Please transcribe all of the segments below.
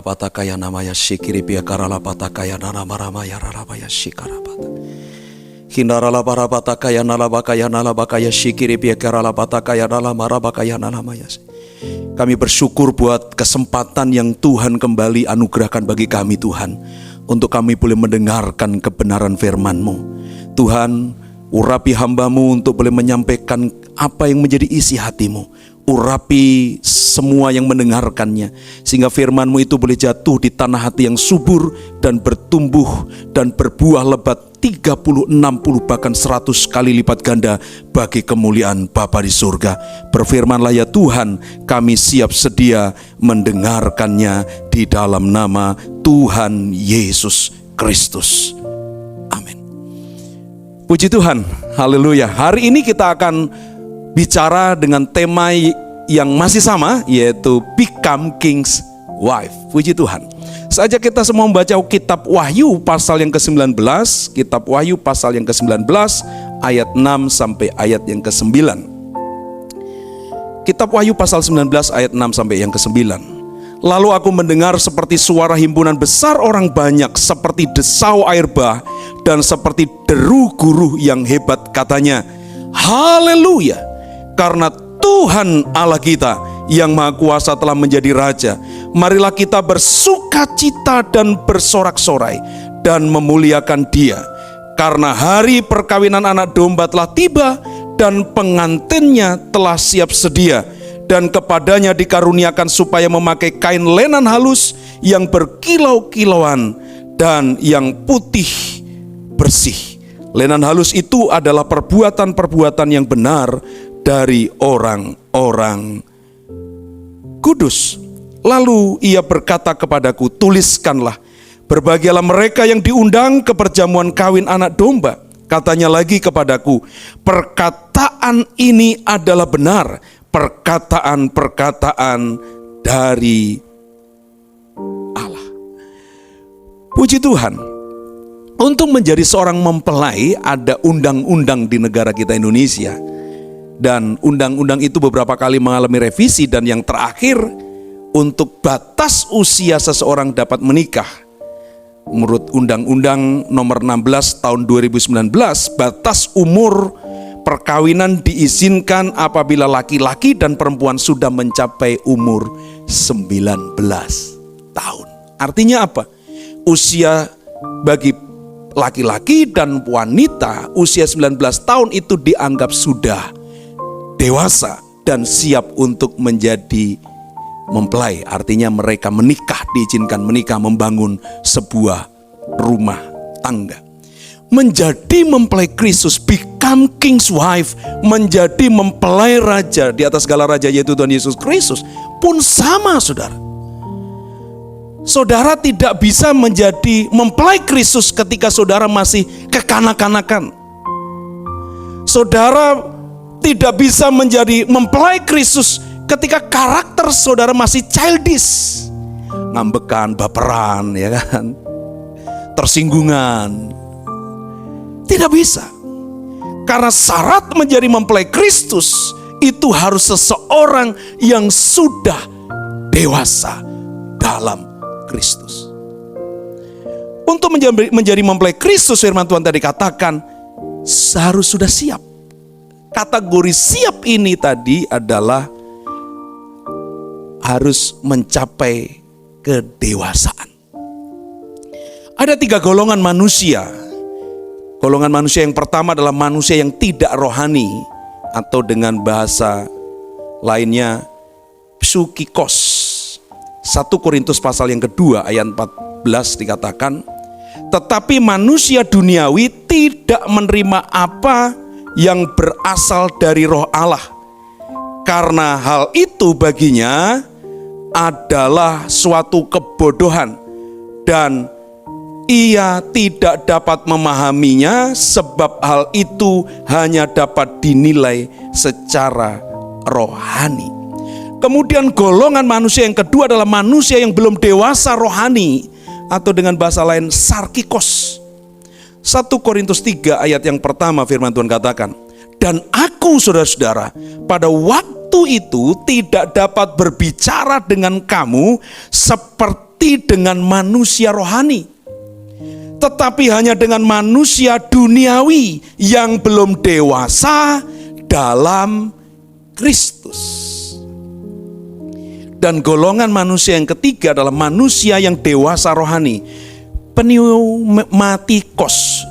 Patakaya namaya shikiri biakarala patakaya nana maramaya rarabaya shikarabata. Hindarala parapatakaya nalabakaya shikiri biakarala patakaya nala marabakaya nalamaya. Kami bersyukur buat kesempatan yang Tuhan kembali anugerahkan bagi kami Tuhan, untuk kami boleh mendengarkan kebenaran firman-Mu. Tuhan, urapi hamba-Mu untuk boleh menyampaikan apa yang menjadi isi hati-Mu. Urapi semua yang mendengarkannya, sehingga firman-Mu itu boleh jatuh di tanah hati yang subur dan bertumbuh dan berbuah lebat 30, 60 bahkan 100 kali lipat ganda bagi kemuliaan Bapa di surga. Berfirmanlah ya Tuhan, kami siap sedia mendengarkannya di dalam nama Tuhan Yesus Kristus. Amin. Puji Tuhan, haleluya. Hari ini kita akan bicara dengan tema yang masih sama, yaitu Become King's Wife. Puji Tuhan. Saja kita semua membaca kitab Wahyu pasal yang ke-19, kitab Wahyu pasal yang ke-19 ayat 6 sampai ayat yang ke-9. Kitab Wahyu pasal 19 ayat 6 sampai yang ke-9. Lalu aku mendengar seperti suara himpunan besar orang banyak, seperti desau air bah dan seperti deru guru yang hebat, katanya, haleluya, karena Tuhan Allah kita yang Maha Kuasa telah menjadi Raja. Marilah kita bersuka cita dan bersorak-sorai dan memuliakan Dia, karena hari perkawinan anak domba telah tiba dan pengantinnya telah siap sedia. Dan kepadanya dikaruniakan supaya memakai kain lenan halus yang berkilau-kilauan dan yang putih bersih. Lenan halus itu adalah perbuatan-perbuatan yang benar dari orang-orang kudus. Lalu ia berkata kepadaku, tuliskanlah, berbahagialah mereka yang diundang ke perjamuan kawin anak domba. Katanya lagi kepadaku, perkataan ini adalah benar, perkataan-perkataan dari Allah. Puji Tuhan. Untuk menjadi seorang mempelai ada undang-undang di negara kita Indonesia. Dan undang-undang itu beberapa kali mengalami revisi, dan yang terakhir untuk batas usia seseorang dapat menikah. Menurut Undang-Undang nomor 16 tahun 2019, batas umur perkawinan diizinkan apabila laki-laki dan perempuan sudah mencapai umur 19 tahun. Artinya apa? Usia bagi laki-laki dan wanita usia 19 tahun itu dianggap sudah dewasa dan siap untuk menjadi mempelai. Artinya mereka menikah, diizinkan menikah, membangun sebuah rumah tangga. Menjadi mempelai Kristus, become King's wife, menjadi mempelai raja di atas segala raja, yaitu Tuhan Yesus Kristus, pun sama, saudara. Saudara tidak bisa menjadi mempelai Kristus ketika saudara masih kekanak-kanakan. Saudara tidak bisa menjadi mempelai Kristus ketika karakter saudara masih childish, ngambekan, baperan, ya kan, tersinggungan. Tidak bisa. Karena syarat menjadi mempelai Kristus itu harus seseorang yang sudah dewasa dalam Kristus. Untuk menjadi mempelai Kristus, firman Tuhan tadi katakan harus sudah siap. Kategori siap ini tadi adalah harus mencapai kedewasaan. Ada 3 golongan manusia. Golongan manusia yang pertama adalah manusia yang tidak rohani, atau dengan bahasa lainnya psukikos. 1 Korintus pasal yang kedua ayat 14 dikatakan, tetapi manusia duniawi tidak menerima apa yang berasal dari roh Allah, karena hal itu baginya adalah suatu kebodohan, dan ia tidak dapat memahaminya, sebab hal itu hanya dapat dinilai secara rohani. Kemudian golongan manusia yang kedua adalah manusia yang belum dewasa rohani, atau dengan bahasa lain sarkikos. 1 Korintus 3 ayat yang pertama firman Tuhan katakan, dan aku saudara-saudara pada waktu itu tidak dapat berbicara dengan kamu seperti dengan manusia rohani, tetapi hanya dengan manusia duniawi yang belum dewasa dalam Kristus. Dan golongan manusia yang ketiga adalah manusia yang dewasa rohani, pneumatikos.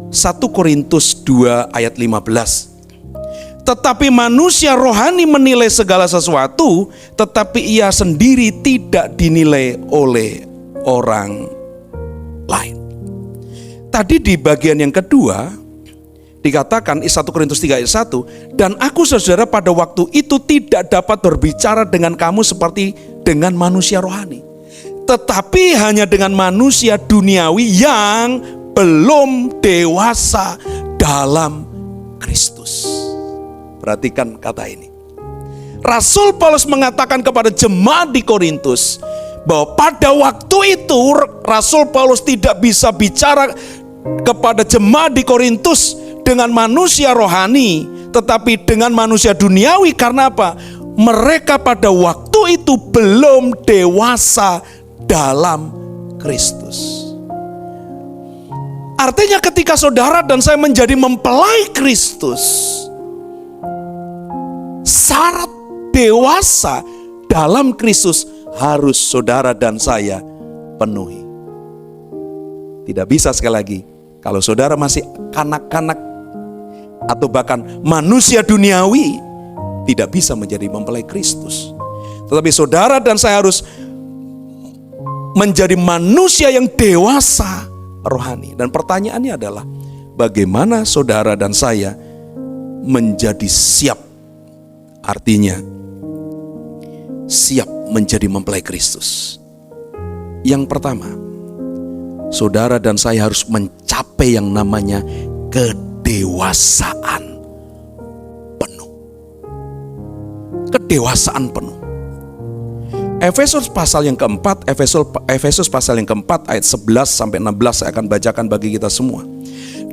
1 Korintus 2 ayat 15. Tetapi manusia rohani menilai segala sesuatu, tetapi ia sendiri tidak dinilai oleh orang lain. Tadi di bagian yang kedua dikatakan 1 Korintus 3 ayat 1, dan aku saudara pada waktu itu tidak dapat berbicara dengan kamu seperti dengan manusia rohani, tetapi hanya dengan manusia duniawi yang belum dewasa dalam Kristus. Perhatikan kata ini. Rasul Paulus mengatakan kepada jemaat di Korintus bahwa pada waktu itu Rasul Paulus tidak bisa bicara kepada jemaat di Korintus dengan manusia rohani, tetapi dengan manusia duniawi. Karena apa? Mereka pada waktu itu belum dewasa dalam Kristus. Artinya ketika saudara dan saya menjadi mempelai Kristus, syarat dewasa dalam Kristus harus saudara dan saya penuhi. Tidak bisa sekali lagi kalau saudara masih kanak-kanak atau bahkan manusia duniawi, tidak bisa menjadi mempelai Kristus. Tetapi saudara dan saya harus menjadi manusia yang dewasa rohani. Dan pertanyaannya adalah, bagaimana saudara dan saya menjadi siap? Artinya siap menjadi mempelai Kristus. Yang pertama, saudara dan saya harus mencapai yang namanya kedewasaan penuh. Kedewasaan penuh. Efesus pasal yang keempat, Efesus pasal yang keempat ayat 11 sampai 16 saya akan bacakan bagi kita semua.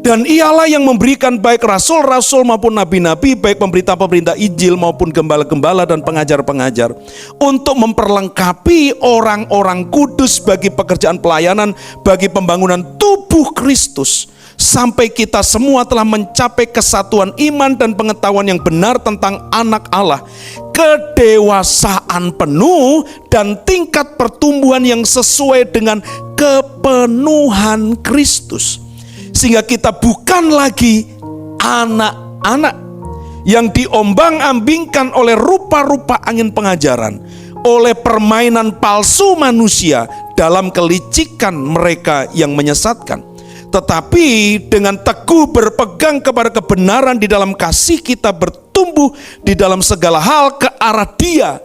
Dan ialah yang memberikan baik rasul-rasul maupun nabi-nabi, baik pemberita-pemberita Injil maupun gembala-gembala dan pengajar-pengajar, untuk memperlengkapi orang-orang kudus bagi pekerjaan pelayanan, bagi pembangunan tubuh Kristus, sampai kita semua telah mencapai kesatuan iman dan pengetahuan yang benar tentang anak Allah, kedewasaan penuh dan tingkat pertumbuhan yang sesuai dengan kepenuhan Kristus. Sehingga kita bukan lagi anak-anak yang diombang-ambingkan oleh rupa-rupa angin pengajaran, oleh permainan palsu manusia dalam kelicikan mereka yang menyesatkan. Tetapi dengan teguh berpegang kepada kebenaran di dalam kasih, kita bertumbuh di dalam segala hal ke arah Dia,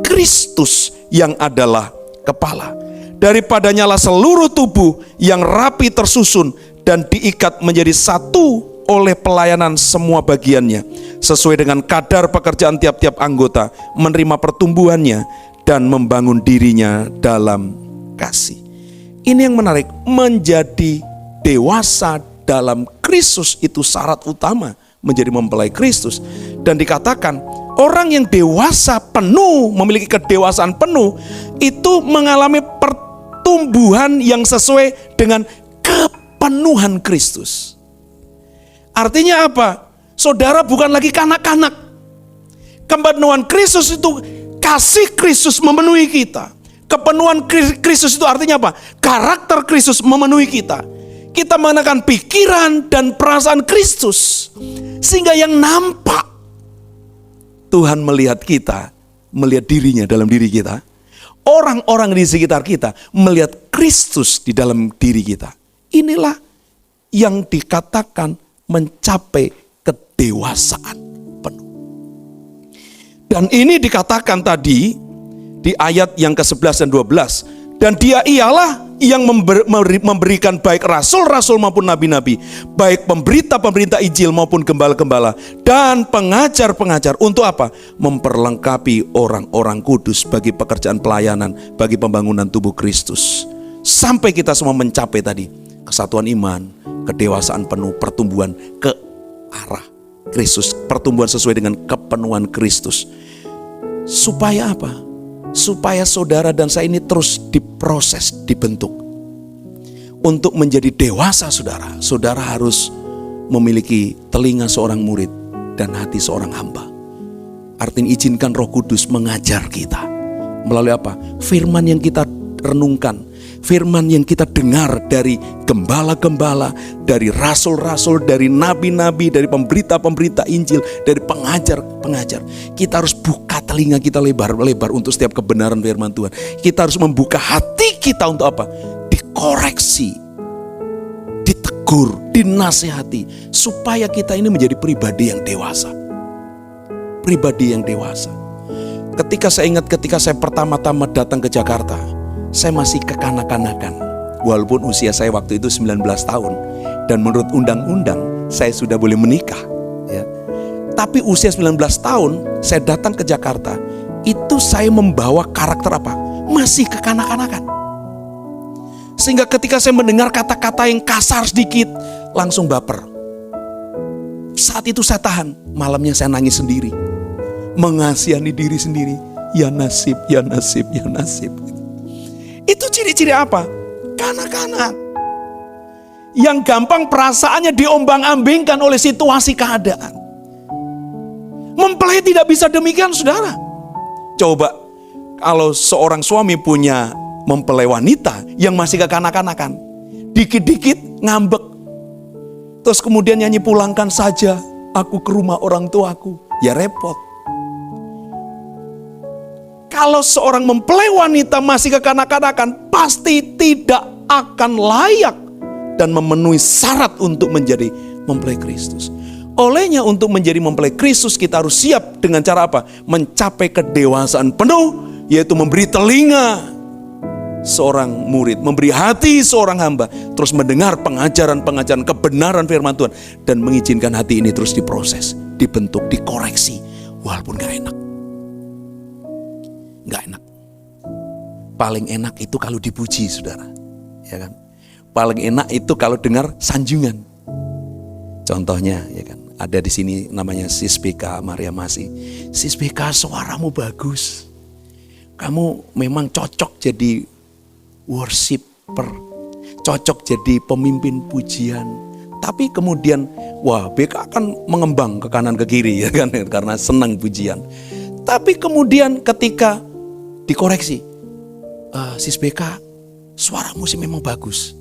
Kristus yang adalah kepala. Daripadanya lah seluruh tubuh yang rapi tersusun dan diikat menjadi satu oleh pelayanan semua bagiannya, sesuai dengan kadar pekerjaan tiap-tiap anggota, menerima pertumbuhannya dan membangun dirinya dalam kasih. Ini yang menarik, menjadi dewasa dalam Kristus itu syarat utama menjadi mempelai Kristus. Dan dikatakan orang yang dewasa penuh, memiliki kedewasaan penuh, itu mengalami pertumbuhan yang sesuai dengan kepenuhan Kristus. Artinya apa? Saudara bukan lagi kanak-kanak. Kepenuhan Kristus itu kasih Kristus memenuhi kita. Kepenuhan Kristus itu artinya apa? Karakter Kristus memenuhi kita. Kita mengenakan pikiran dan perasaan Kristus, sehingga yang nampak Tuhan melihat kita, melihat dirinya dalam diri kita. Orang-orang di sekitar kita melihat Kristus di dalam diri kita. Inilah yang dikatakan mencapai kedewasaan penuh. Dan ini dikatakan tadi di ayat yang ke-11 dan 12. Dan Dia ialah yang memberikan baik rasul-rasul maupun nabi-nabi, baik pemberita-pemberita Injil maupun gembala-gembala dan pengajar-pengajar. Untuk apa? Memperlengkapi orang-orang kudus bagi pekerjaan pelayanan, bagi pembangunan tubuh Kristus, sampai kita semua mencapai tadi kesatuan iman, kedewasaan penuh, pertumbuhan ke arah Kristus, pertumbuhan sesuai dengan kepenuhan Kristus. Supaya apa? Supaya saudara dan saya ini terus diproses, dibentuk. Untuk menjadi dewasa saudara harus memiliki telinga seorang murid dan hati seorang hamba. Artinya izinkan Roh Kudus mengajar kita. Melalui apa? Firman yang kita renungkan, firman yang kita dengar dari gembala-gembala, dari rasul-rasul, dari nabi-nabi, dari pemberita-pemberita Injil, dari pengajar-pengajar. Kita harus buka telinga kita lebar-lebar untuk setiap kebenaran firman Tuhan. Kita harus membuka hati kita untuk apa? Dikoreksi, ditegur, dinasihati, supaya kita ini menjadi pribadi yang dewasa. Pribadi yang dewasa. Ketika saya pertama-tama datang ke Jakarta, saya masih kekanak-kanakan. Walaupun usia saya waktu itu 19 tahun. Dan menurut undang-undang saya sudah boleh menikah ya. Tapi usia 19 tahun saya datang ke Jakarta, itu saya membawa karakter apa? Masih kekanak-kanakan. Sehingga ketika saya mendengar kata-kata yang kasar sedikit, langsung baper. Saat itu saya tahan. Malamnya saya nangis sendiri, mengasihani diri sendiri. Ya nasib, ya nasib, ya nasib. Itu ciri-ciri apa? Kanak-kanak yang gampang perasaannya diombang-ambingkan oleh situasi keadaan. Mempelai tidak bisa demikian, saudara. Coba kalau seorang suami punya mempelai wanita yang masih kekanak-kanakan, dikit-dikit ngambek, terus kemudian nyanyi pulangkan saja aku ke rumah orang tuaku, ya repot. Kalau seorang mempelai wanita masih kekanak-kanakan, pasti tidak akan layak dan memenuhi syarat untuk menjadi mempelai Kristus. Olehnya untuk menjadi mempelai Kristus kita harus siap dengan cara apa? Mencapai kedewasaan penuh, yaitu memberi telinga seorang murid, memberi hati seorang hamba, terus mendengar pengajaran-pengajaran kebenaran firman Tuhan, dan mengizinkan hati ini terus diproses, dibentuk, dikoreksi, walaupun gak enak. Gak enak. Paling enak itu kalau dipuji, saudara, ya kan? Paling enak itu kalau dengar sanjungan. Contohnya, ya kan? Ada di sini namanya Sis BK Maria Masih. Sis BK, suaramu bagus. Kamu memang cocok jadi worshiper, cocok jadi pemimpin pujian. Tapi kemudian, wah, BK akan mengembang ke kanan ke kiri, ya kan? Karena senang pujian. Tapi kemudian ketika dikoreksi, Sis BK, suaramu sih memang bagus,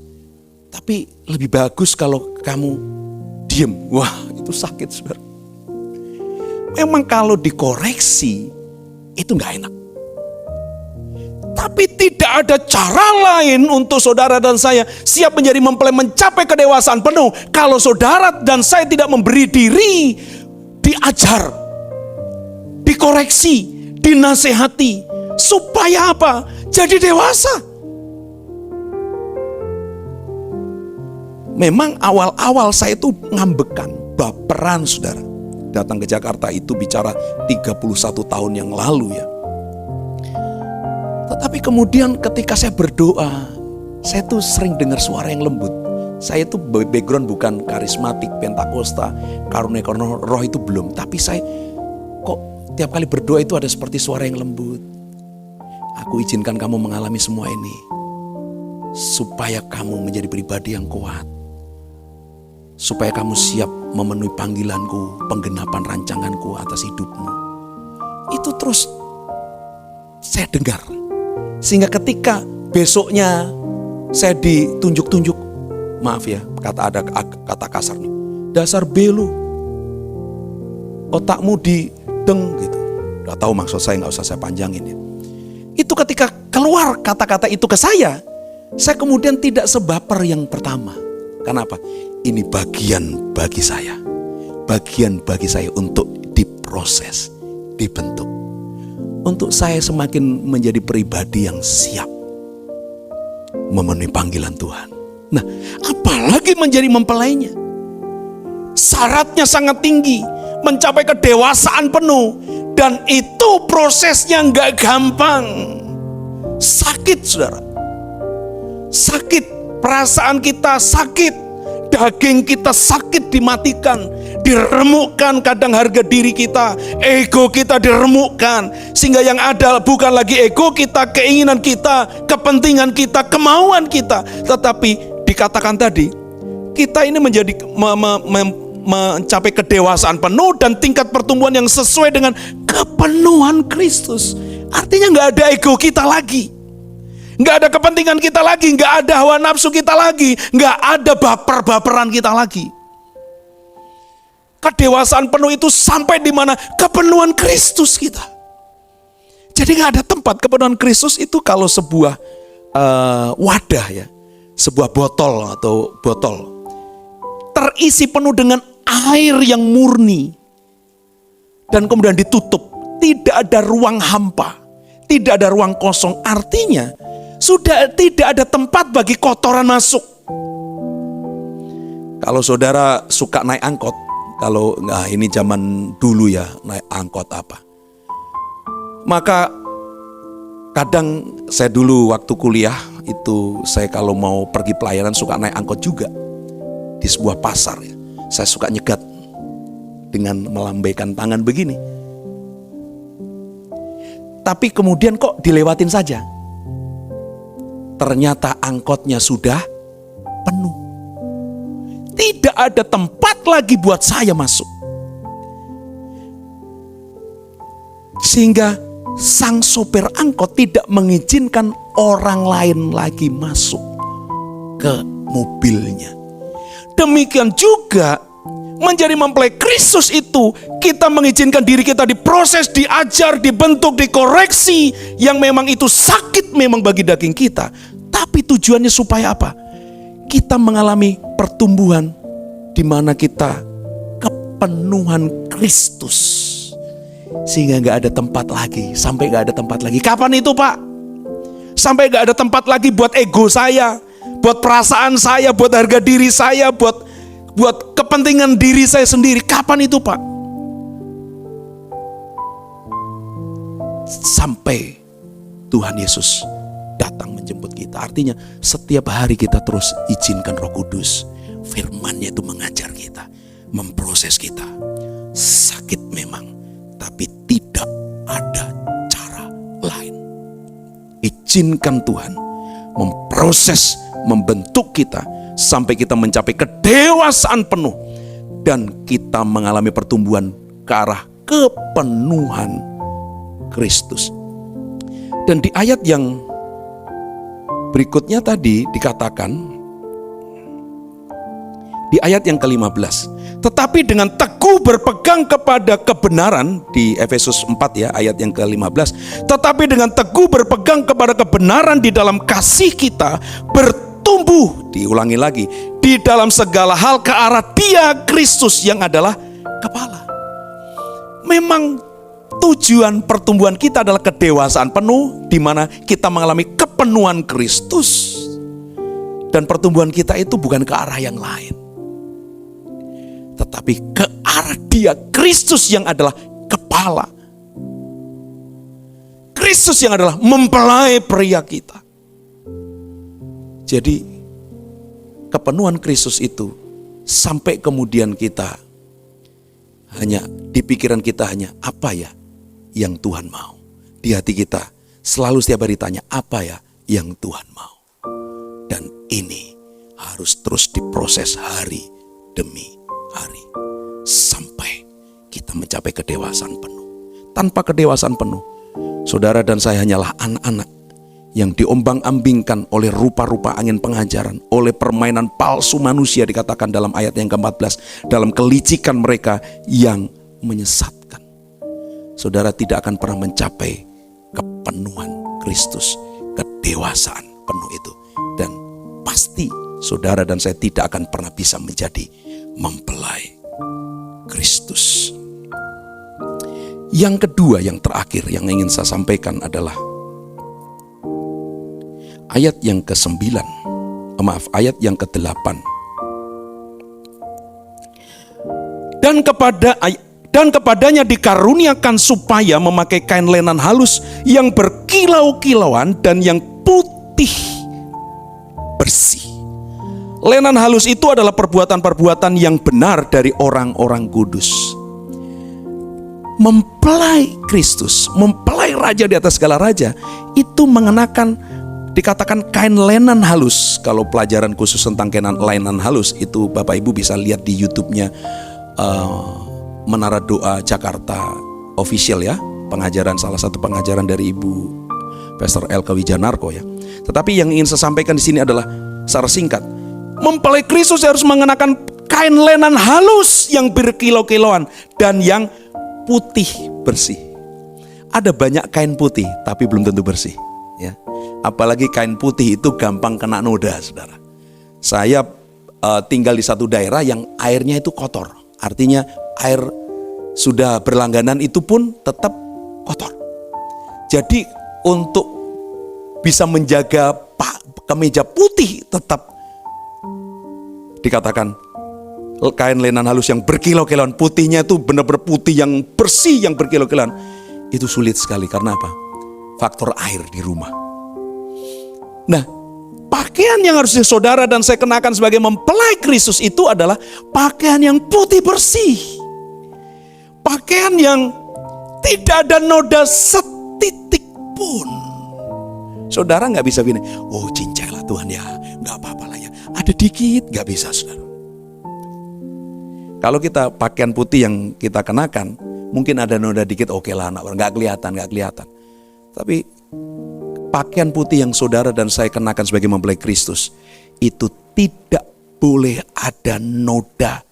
tapi lebih bagus kalau kamu diem. Wah, itu sakit, saudara. Memang kalau dikoreksi itu gak enak. Tapi tidak ada cara lain untuk saudara dan saya siap menjadi mempelai, mencapai kedewasaan penuh, kalau saudara dan saya tidak memberi diri diajar, dikoreksi, dinasehati, supaya apa? Jadi dewasa. Memang awal-awal saya itu ngambekan, baperan, saudara. Datang ke Jakarta itu bicara 31 tahun yang lalu ya. Tetapi kemudian ketika saya berdoa, saya tuh sering dengar suara yang lembut. Saya tuh background bukan karismatik, pentakosta, karunia roh itu belum. Tapi saya kok tiap kali berdoa itu ada seperti suara yang lembut. Aku izinkan kamu mengalami semua ini, supaya kamu menjadi pribadi yang kuat. Supaya kamu siap memenuhi panggilanku, penggenapan rancanganku atas hidupmu. Itu terus saya dengar. Sehingga ketika besoknya saya ditunjuk-tunjuk, maaf ya, ada kata kasar nih, dasar belu, otakmu dideng gitu. Gak tahu maksud saya, gak usah saya panjangin ya. Itu ketika keluar kata-kata itu ke saya kemudian tidak sebaper yang pertama. Kenapa? Ini bagian bagi saya. Bagian bagi saya untuk diproses, dibentuk. Untuk saya semakin menjadi pribadi yang siap memenuhi panggilan Tuhan. Nah, apalagi menjadi mempelainya. Syaratnya sangat tinggi, mencapai kedewasaan penuh. Dan itu prosesnya gak gampang. Sakit, saudara. sakit, perasaan kita sakit, daging kita sakit dimatikan, diremukkan kadang harga diri kita, ego kita diremukkan, sehingga yang ada bukan lagi ego kita, keinginan kita, kepentingan kita, kemauan kita, tetapi dikatakan tadi, kita ini menjadi mencapai kedewasaan penuh dan tingkat pertumbuhan yang sesuai dengan kepenuhan Kristus. Artinya gak ada ego kita lagi, gak ada kepentingan kita lagi, gak ada hawa nafsu kita lagi, gak ada baper-baperan kita lagi. Kedewasaan penuh itu sampai di mana? Kepenuhan Kristus kita. Jadi gak ada tempat. Kepenuhan Kristus itu kalau sebuah wadah ya, sebuah botol atau botol terisi penuh dengan air yang murni dan kemudian ditutup, tidak ada ruang hampa, tidak ada ruang kosong. Artinya sudah tidak ada tempat bagi kotoran masuk. Kalau saudara suka naik angkot, kalau ini zaman dulu ya, naik angkot apa, maka kadang saya dulu waktu kuliah itu, saya kalau mau pergi pelayanan suka naik angkot juga di sebuah pasar ya. Saya suka nyegat dengan melambaikan tangan begini. Tapi kemudian kok dilewatin saja. Ternyata angkotnya sudah penuh. Tidak ada tempat lagi buat saya masuk. Sehingga sang sopir angkot tidak mengizinkan orang lain lagi masuk ke mobilnya. Demikian juga menjadi mempelai Kristus itu, kita mengizinkan diri kita diproses, diajar, dibentuk, dikoreksi, yang memang itu sakit memang bagi daging kita. Tapi tujuannya supaya apa? Kita mengalami pertumbuhan di mana kita kepenuhan Kristus. Sehingga gak ada tempat lagi, sampai gak ada tempat lagi. Kapan itu Pak? Sampai gak ada tempat lagi buat ego saya, buat perasaan saya, buat harga diri saya, buat kepentingan diri saya sendiri. Kapan itu Pak? Sampai Tuhan Yesus datang menjemput kita. Artinya setiap hari kita terus izinkan Roh Kudus, firman-Nya itu mengajar kita, memproses kita. Sakit memang, tapi tidak ada cara lain. Izinkan Tuhan memproses, membentuk kita sampai kita mencapai kedewasaan penuh dan kita mengalami pertumbuhan ke arah kepenuhan Kristus. Dan di ayat yang berikutnya tadi dikatakan, di ayat yang ke-15, tetapi dengan teguh berpegang kepada kebenaran, di Efesus 4 ya, ayat yang ke-15, tetapi dengan teguh berpegang kepada kebenaran di dalam kasih kita, bertumbuh, diulangi lagi, di dalam segala hal ke arah Dia, Kristus yang adalah kepala. Memang tujuan pertumbuhan kita adalah kedewasaan penuh, di mana kita mengalami kepenuhan Kristus. Dan pertumbuhan kita itu bukan ke arah yang lain, tetapi ke arah Dia, Kristus yang adalah kepala. Kristus yang adalah mempelai pria kita. Jadi kepenuhan Kristus itu sampai kemudian kita hanya, di pikiran kita hanya apa ya yang Tuhan mau. Di hati kita selalu setiap hari tanya apa ya yang Tuhan mau. Dan ini harus terus diproses hari demi hari sampai kita mencapai kedewasaan penuh. Tanpa kedewasaan penuh, saudara dan saya hanyalah anak-anak yang diombang-ambingkan oleh rupa-rupa angin pengajaran, oleh permainan palsu manusia, dikatakan dalam ayat yang ke-14, dalam kelicikan mereka yang menyesatkan. Saudara tidak akan pernah mencapai kepenuhan Kristus, kedewasaan penuh itu. Dan pasti saudara dan saya tidak akan pernah bisa menjadi mempelai Kristus. Yang kedua, yang terakhir yang ingin saya sampaikan adalah ayat yang ke-9, ayat yang ke-8. Dan kepadanya dikaruniakan supaya memakai kain lenan halus yang berkilau-kilauan dan yang putih bersih. Lenan halus itu adalah perbuatan-perbuatan yang benar dari orang-orang kudus. Mempelai Kristus, mempelai raja di atas segala raja, itu mengenakan, dikatakan kain lenan halus. Kalau pelajaran khusus tentang kain lenan halus itu Bapak Ibu bisa lihat di YouTube-nya Menara Doa Jakarta Official ya, salah satu pengajaran dari Ibu Pastor Elka Wijanarko ya. Tetapi yang ingin saya sampaikan di sini adalah secara singkat, mempelai Kristus harus mengenakan kain lenan halus yang berkilau-kilauan dan yang putih bersih. Ada banyak kain putih tapi belum tentu bersih ya. Apalagi kain putih itu gampang kena noda, saudara. Saya tinggal di satu daerah yang airnya itu kotor. Artinya air sudah berlangganan itu pun tetap kotor. Jadi untuk bisa menjaga kemeja putih tetap dikatakan kain lenan halus yang berkilau-kilauan, putihnya itu benar-benar putih yang bersih, yang berkilau-kilauan. Itu sulit sekali, karena apa? Faktor air di rumah. Nah, pakaian yang harus saudara dan saya kenakan sebagai mempelai Kristus itu adalah pakaian yang putih bersih. Pakaian yang tidak ada noda setitik pun. Saudara gak bisa begini, oh cincai lah Tuhan ya, gak apa-apa lah ya, ada dikit, gak bisa saudara. Kalau kita pakaian putih yang kita kenakan, mungkin ada noda dikit, oke lah, gak kelihatan. Tapi pakaian putih yang saudara dan saya kenakan sebagai mempelai Kristus, itu tidak boleh ada noda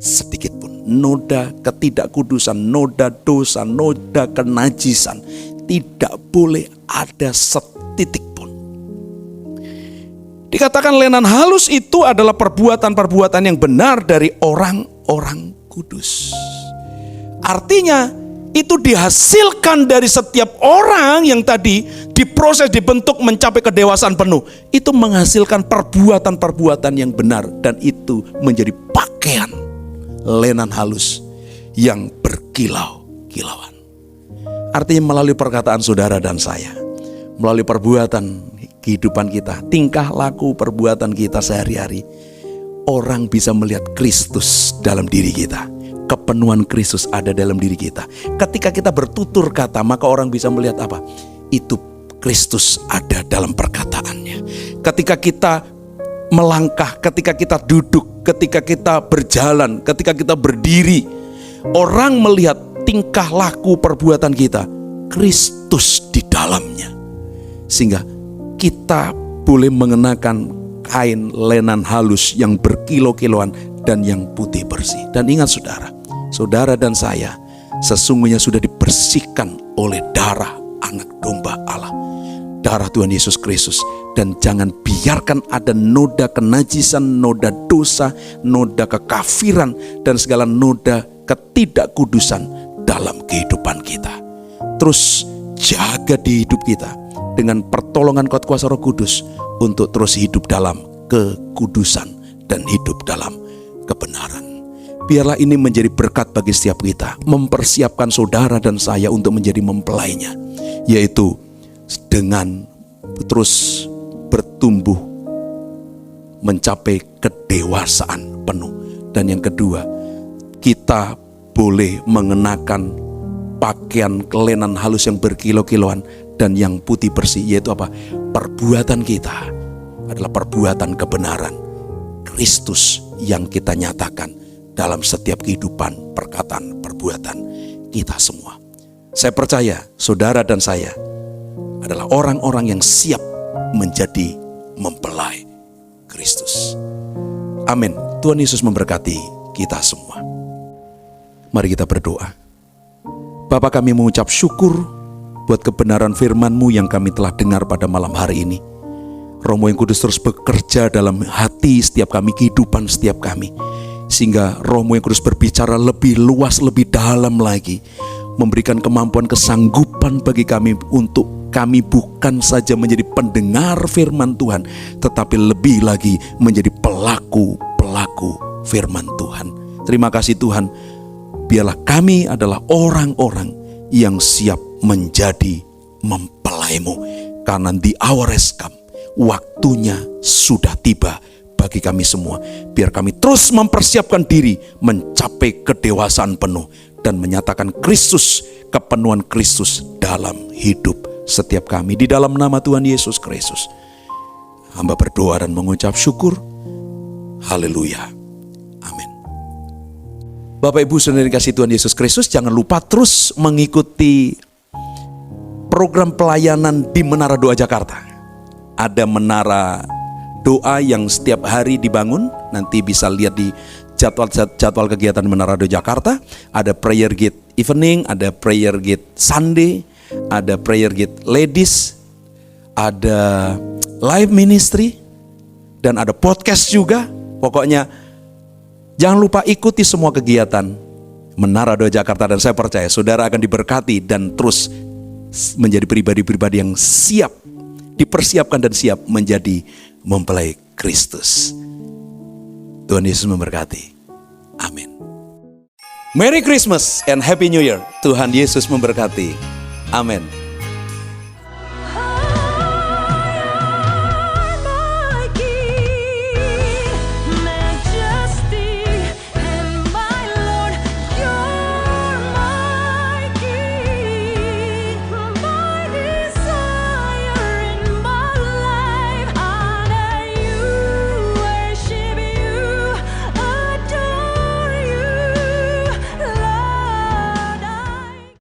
sedikit pun. Noda ketidakkudusan, noda dosa, noda kenajisan. Tidak boleh ada setitik pun. Dikatakan lenan halus itu adalah perbuatan-perbuatan yang benar dari orang-orang kudus. Artinya itu dihasilkan dari setiap orang yang tadi diproses, dibentuk mencapai kedewasaan penuh. Itu menghasilkan perbuatan-perbuatan yang benar, dan itu menjadi pakaian lenan halus yang berkilau-kilauan. Artinya melalui perkataan saudara dan saya, melalui perbuatan kehidupan kita, tingkah laku perbuatan kita sehari-hari, orang bisa melihat Kristus dalam diri kita. Kepenuhan Kristus ada dalam diri kita. Ketika kita bertutur kata, maka orang bisa melihat apa? Itu Kristus ada dalam perkataannya. Ketika kita melangkah, ketika kita duduk, ketika kita berjalan, ketika kita berdiri, orang melihat tingkah laku perbuatan kita, Kristus di dalamnya. Sehingga kita boleh mengenakan kain lenan halus yang berkilau-kilauan dan yang putih bersih. Dan ingat saudara dan saya sesungguhnya sudah dibersihkan oleh darah anak domba Allah, darah Tuhan Yesus Kristus. Dan jangan biarkan ada noda kenajisan, noda dosa, noda kekafiran, dan segala noda ketidakkudusan dalam kehidupan kita. Terus jaga di hidup kita dengan pertolongan kuat kuasa Roh Kudus untuk terus hidup dalam kekudusan dan hidup dalam kebenaran. Biarlah ini menjadi berkat bagi setiap kita, mempersiapkan saudara dan saya untuk menjadi mempelainya, yaitu dengan terus bertumbuh mencapai kedewasaan penuh. Dan yang kedua, kita boleh mengenakan pakaian lenan halus yang berkilau-kilauan dan yang putih bersih, yaitu apa? Perbuatan kita adalah perbuatan kebenaran Kristus yang kita nyatakan dalam setiap kehidupan, perkataan, perbuatan kita semua. Saya percaya saudara dan saya adalah orang-orang yang siap menjadi mempelai Kristus. Amin. Tuhan Yesus memberkati kita semua. Mari kita berdoa. Bapa, kami mengucap syukur buat kebenaran firman-Mu yang kami telah dengar pada malam hari ini. Roh-Mu yang Kudus terus bekerja dalam hati setiap kami, kehidupan setiap kami, sehingga Roh-Mu yang Kudus berbicara lebih luas, lebih dalam lagi, memberikan kemampuan, kesanggupan bagi kami untuk kami bukan saja menjadi pendengar firman Tuhan, tetapi lebih lagi menjadi pelaku firman Tuhan. Terima kasih Tuhan. Biarlah kami adalah orang-orang yang siap menjadi mempelai-Mu. Karena the hour has come waktunya sudah tiba bagi kami semua. Biar kami terus mempersiapkan diri mencapai kedewasaan penuh dan menyatakan Kristus, kepenuhan Kristus dalam hidup setiap kami. Di dalam nama Tuhan Yesus Kristus, hamba berdoa dan mengucap syukur. Haleluya. Amin. Bapak Ibu saudara dikasihi Tuhan Yesus Kristus, jangan lupa terus mengikuti program pelayanan di Menara Doa Jakarta. Ada menara doa yang setiap hari dibangun. Nanti bisa lihat di jadwal kegiatan Menara Doa Jakarta. Ada prayer gate evening, ada prayer gate Sunday, ada prayer gate ladies, ada live ministry, dan ada podcast juga. Pokoknya jangan lupa ikuti semua kegiatan Menara Doa Jakarta, dan saya percaya saudara akan diberkati dan terus menjadi pribadi-pribadi yang siap, dipersiapkan dan siap menjadi mempelai Kristus. Tuhan Yesus memberkati. Amin. Merry Christmas and Happy New Year. Tuhan Yesus memberkati. Amin.